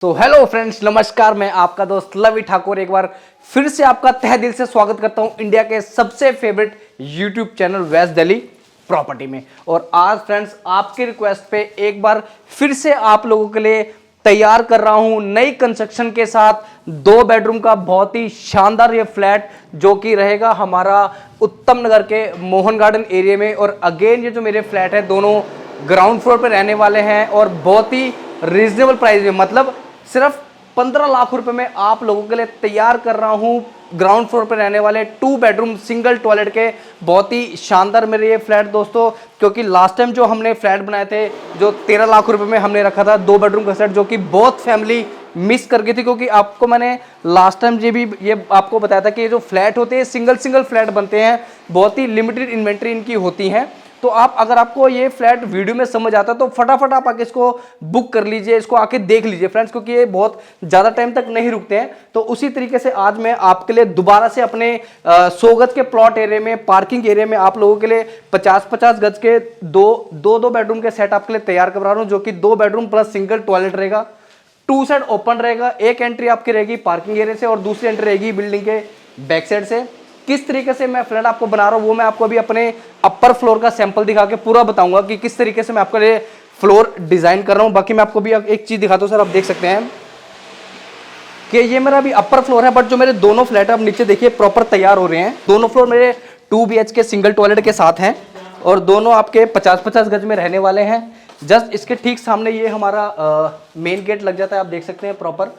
तो hello friends, नमस्कार। मैं आपका दोस्त लवी ठाकुर एक बार फिर से आपका तहे दिल से स्वागत करता हूं इंडिया के सबसे favourite YouTube channel West Delhi property में। और आज फ्रेंड्स आपकी रिक्वेस्ट पे एक बार फिर से आप लोगों के लिए तैयार कर रहा हूं नई कंस्ट्रक्शन के साथ 2 बेडरूम का बहुत ही शानदार ये फ्लैट, जो कि रहेगा हमारा उत्तम नगर के मोहन गार्डन एरिया में। और अगेन ये जो मेरे फ्लैट है दोनों ग्राउंड फ्लोर पे रहने वाले हैं और बहुत ही रीजनेबल प्राइस में, मतलब सिर्फ 15 लाख रुपए में आप लोगों के लिए तैयार कर रहा हूं ग्राउंड फ्लोर पर रहने वाले 2 बेडरूम सिंगल टॉयलेट के बहुत ही शानदार मेरे ये फ्लैट दोस्तों। क्योंकि लास्ट टाइम जो हमने फ्लैट बनाए थे जो 13 लाख रुपए में हमने रखा था 2 बेडरूम का सेट, जो कि बहुत फैमिली मिस कर गई थी। क्योंकि आपको मैंने लास्ट टाइम ये आपको बताया था कि ये जो फ्लैट होते हैं सिंगल फ्लैट बनते हैं, बहुत ही लिमिटेड इन्वेंट्री इनकी होती है। तो आप अगर आपको ये फ्लैट वीडियो में समझ आता है तो फटाफट आप आके इसको बुक कर लीजिए, इसको आके देख लीजिए फ्रेंड्स, क्योंकि ये बहुत ज़्यादा टाइम तक नहीं रुकते हैं। तो उसी तरीके से आज मैं आपके लिए दोबारा से अपने 100 गज के प्लॉट एरिया में, पार्किंग एरिया में आप लोगों के लिए 50-50 गज के दो बेडरूम के सेट आपके लिए तैयार करवा रहा हूँ, जो कि 2 बेडरूम प्लस सिंगल टॉयलेट रहेगा। 2 साइड ओपन रहेगा। एक एंट्री आपकी रहेगी पार्किंग एरिया से और दूसरी एंट्री रहेगी बिल्डिंग के बैक साइड से। किस तरीके से मैं फ्लैट आपको बना रहा हूं वो मैं आपको अभी अपने अपर फ्लोर का सैंपल दिखा के पूरा बताऊंगा कि किस तरीके से मैं आपके लिए फ्लोर डिजाइन कर रहा हूं। बाकी मैं आपको भी एक चीज दिखाता हूं सर, आप देख सकते हैं कि ये मेरा अभी अपर फ्लोर है, बट जो मेरे दोनों फ्लैट है आप नीचे देखिए प्रॉपर तैयार हो रहे हैं। दोनों फ्लोर मेरे 2 BHK सिंगल टॉयलेट के साथ हैं और दोनों आपके 50-50 गज में रहने वाले हैं। जस्ट इसके ठीक सामने ये हमारा मेन गेट लग जाता है, आप देख सकते हैं प्रॉपर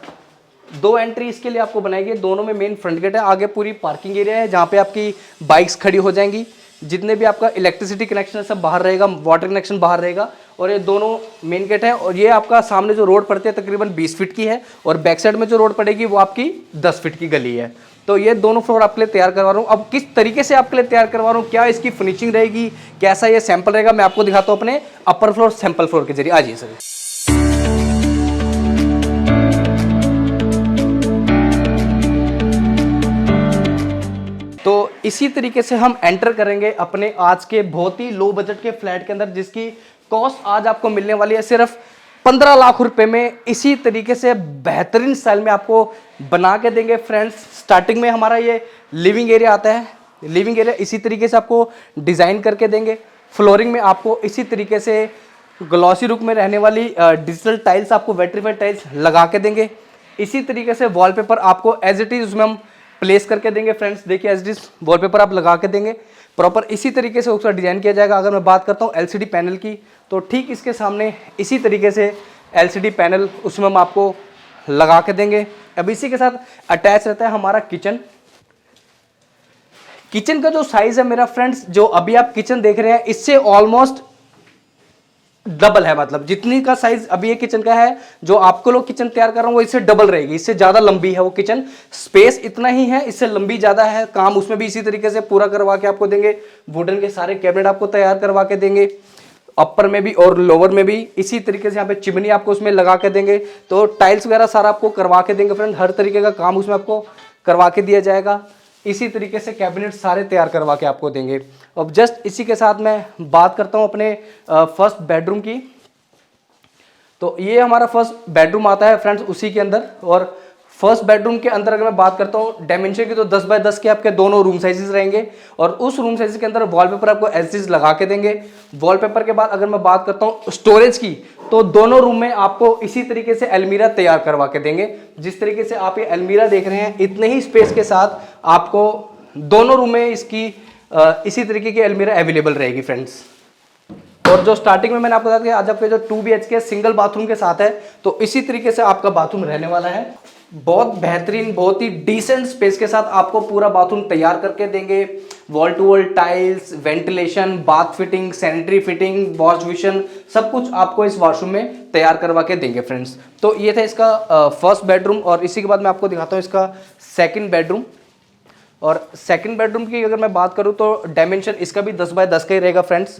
2 एंट्री इसके लिए आपको बनाएगी। दोनों में मेन फ्रंट गेट है, आगे पूरी पार्किंग एरिया है जहाँ पे आपकी बाइक्स खड़ी हो जाएंगी। जितने भी आपका इलेक्ट्रिसिटी कनेक्शन है सब बाहर रहेगा, वाटर कनेक्शन बाहर रहेगा। और ये दोनों मेन गेट है और ये आपका सामने जो रोड पड़ती है तकरीबन 20 फीट की है और बैक साइड में जो रोड पड़ेगी वो आपकी 10 फीट की गली है। तो ये दोनों फ्लोर आपके लिए तैयार करवा रहा हूँ। अब किस तरीके से आपके लिए तैयार करवा रहा हूँ, क्या इसकी फिनिशिंग रहेगी, कैसा ये सैंपल रहेगा, मैं आपको दिखाता हूँ अपने अपर फ्लोर सैंपल फ्लोर के जरिए। आ जाइए सर। तो इसी तरीके से हम एंटर करेंगे अपने आज के बहुत ही लो बजट के फ्लैट के अंदर, जिसकी कॉस्ट आज आपको मिलने वाली है सिर्फ 15 लाख रुपए में। इसी तरीके से बेहतरीन स्टाइल में आपको बना के देंगे फ्रेंड्स। स्टार्टिंग में हमारा ये लिविंग एरिया आता है, लिविंग एरिया इसी तरीके से आपको डिजाइन करके देंगे। फ्लोरिंग में आपको इसी तरीके से ग्लॉसी लुक में रहने वाली डिजिटल टाइल्स, आपको वेट्रीफाइड टाइल्स लगा के देंगे। इसी तरीके से वॉलपेपर आपको एज इट इज उसमें हम प्लेस करके देंगे फ्रेंड्स। देखिए एज इट इज वॉलपेपर आप लगा के देंगे प्रॉपर, इसी तरीके से उसका डिजाइन किया जाएगा। अगर मैं बात करता हूँ LCD पैनल की, तो ठीक इसके सामने इसी तरीके से LCD पैनल उसमें हम आपको लगा के देंगे। अब इसी के साथ अटैच रहता है हमारा किचन। किचन का जो साइज है मेरा फ्रेंड्स, जो अभी आप किचन देख रहे हैं इससे ऑलमोस्ट डबल है, मतलब जितनी का साइज अभी ये किचन का है जो आपको लोग किचन तैयार कर रहा हूं वो इससे डबल रहेगी, इससे ज्यादा लंबी है वो किचन। स्पेस इतना ही है, इससे लंबी ज्यादा है। काम उसमें भी इसी तरीके से पूरा करवा के आपको देंगे। वुडन के सारे कैबिनेट आपको तैयार करवा के देंगे, अपर में भी और लोअर में भी। इसी तरीके से यहाँ पे चिमनी आपको उसमें लगा के देंगे। तो टाइल्स वगैरह सारा आपको करवा के देंगे फ्रेंड, हर तरीके का काम उसमें आपको करवा के दिया जाएगा। इसी तरीके से कैबिनेट सारे तैयार करवा के आपको देंगे। अब जस्ट इसी के साथ मैं बात करता हूं अपने फर्स्ट बेडरूम की। तो ये हमारा फर्स्ट बेडरूम आता है फ्रेंड्स उसी के अंदर। और फर्स्ट बेडरूम के अंदर अगर मैं बात करता हूँ डायमेंशन की, तो 10 बाय 10 के आपके दोनों रूम साइजेस रहेंगे। और उस रूम साइज के अंदर वॉलपेपर आपको एज इज लगा के देंगे। वॉलपेपर के बाद अगर मैं बात करता हूँ स्टोरेज की, तो दोनों रूम में आपको इसी तरीके से अलमीरा तैयार करवा के देंगे। जिस तरीके से आप ये अलमीरा देख रहे हैं, इतने ही स्पेस के साथ आपको दोनों रूम में इसकी इसी तरीके की अलमीरा अवेलेबल रहेगी फ्रेंड्स। और जो स्टार्टिंग में मैंने आपको बताया कि आज आपके जो 2 BHK सिंगल बाथरूम के साथ है, तो इसी तरीके से आपका बाथरूम रहने वाला है। बहुत बेहतरीन, बहुत ही डिसेंट स्पेस के साथ आपको पूरा बाथरूम तैयार करके देंगे। Wall to wall tiles, ventilation, bath fitting, sanitary fitting, wash basin, सब कुछ आपको इस वॉशरूम में तैयार करवा के देंगे फ्रेंड्स। तो ये था इसका फर्स्ट बेडरूम। और इसी के बाद मैं आपको दिखाता हूँ इसका सेकेंड बेडरूम। और सेकेंड बेडरूम की अगर मैं बात करूँ तो डायमेंशन इसका भी 10 बाय 10 का ही रहेगा फ्रेंड्स।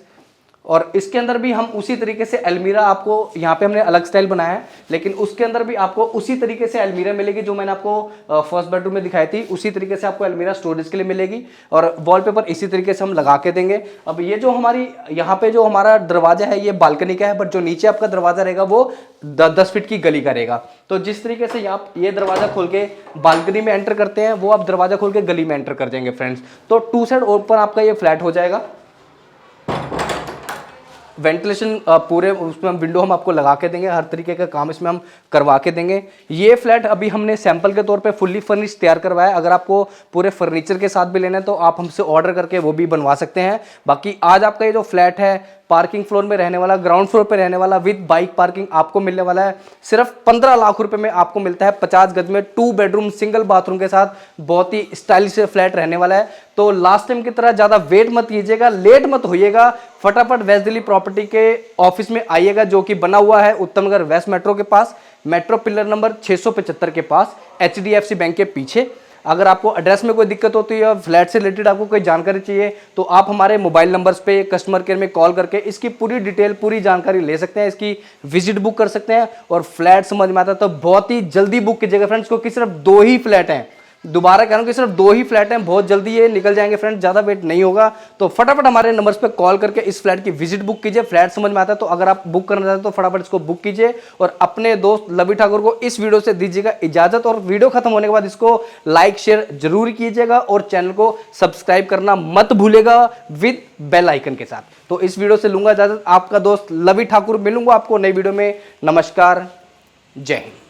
और इसके अंदर भी हम उसी तरीके से अलमीरा, आपको यहाँ पे हमने अलग स्टाइल बनाया है, लेकिन उसके अंदर भी आपको उसी तरीके से अलमीरा मिलेगी जो मैंने आपको फर्स्ट बेडरूम में दिखाई थी। उसी तरीके से आपको अलमीरा स्टोरेज के लिए मिलेगी और वॉलपेपर इसी तरीके से हम लगा के देंगे। अब ये जो हमारी यहाँ पे जो हमारा दरवाजा है ये बालकनी का है, बट जो नीचे आपका दरवाजा रहेगा वो 10 फीट की गली का रहेगा। तो जिस तरीके से आप ये दरवाजा खोल के बालकनी में एंटर करते हैं, वो आप दरवाजा खोल के गली में एंटर कर जाएंगे फ्रेंड्स। तो 2 साइड ओपन आपका ये फ्लैट हो जाएगा। वेंटिलेशन पूरे उसमें हम विंडो हम आपको लगा के देंगे, हर तरीके का काम इसमें हम करवा के देंगे। ये फ्लैट अभी हमने सैंपल के तौर पे फुल्ली फर्निश तैयार करवाया। अगर आपको पूरे फर्नीचर के साथ भी लेना है तो आप हमसे ऑर्डर करके वो भी बनवा सकते हैं। बाकी आज आपका ये जो फ्लैट है पार्किंग फ्लोर में रहने वाला, ग्राउंड फ्लोर पे रहने वाला, विद बाइक पार्किंग आपको मिलने वाला है सिर्फ 15 लाख रुपए में आपको मिलता है। 50 गज में 2 बेडरूम सिंगल बाथरूम के साथ बहुत ही स्टाइलिश फ्लैट रहने वाला है। तो लास्ट टाइम की तरह ज्यादा वेट मत कीजिएगा, लेट मत होइएगा, फटाफट वेस्ट दिल्ली प्रॉपर्टी के ऑफिस में आइएगा, जो कि बना हुआ है उत्तम नगर वेस्ट मेट्रो के पास, मेट्रो पिलर नंबर 675 के पास, HDFC बैंक के पीछे। अगर आपको एड्रेस में कोई दिक्कत होती है, फ्लैट से रिलेटेड आपको कोई जानकारी चाहिए, तो आप हमारे मोबाइल नंबर्स पे कस्टमर केयर में कॉल करके इसकी पूरी डिटेल, पूरी जानकारी ले सकते हैं, इसकी विजिट बुक कर सकते हैं। और फ्लैट समझ में आता है तो बहुत ही जल्दी बुक कीजिएगा फ्रेंड्स, क्योंकि सिर्फ 2 ही फ्लैट हैं। दोबारा कह रहा हूं कि सिर्फ 2 ही फ्लैट हैं, बहुत जल्दी ये निकल जाएंगे फ्रेंड्स, ज्यादा वेट नहीं होगा। तो फटाफट हमारे नंबर्स पे कॉल करके इस फ्लैट की विजिट बुक कीजिए। फ्लैट समझ में आता है तो अगर आप बुक करना चाहते हैं तो फटाफट इसको बुक कीजिए और अपने दोस्त लवी ठाकुर को इस वीडियो से दीजिएगा इजाजत। और वीडियो खत्म होने के बाद इसको लाइक शेयर जरूर कीजिएगा और चैनल को सब्सक्राइब करना मत भूलेगा विद बेल आइकन के साथ। तो इस वीडियो से लूंगा इजाजत, आपका दोस्त लवी ठाकुर। मिलूंगा आपको नई वीडियो में। नमस्कार, जय हिंद।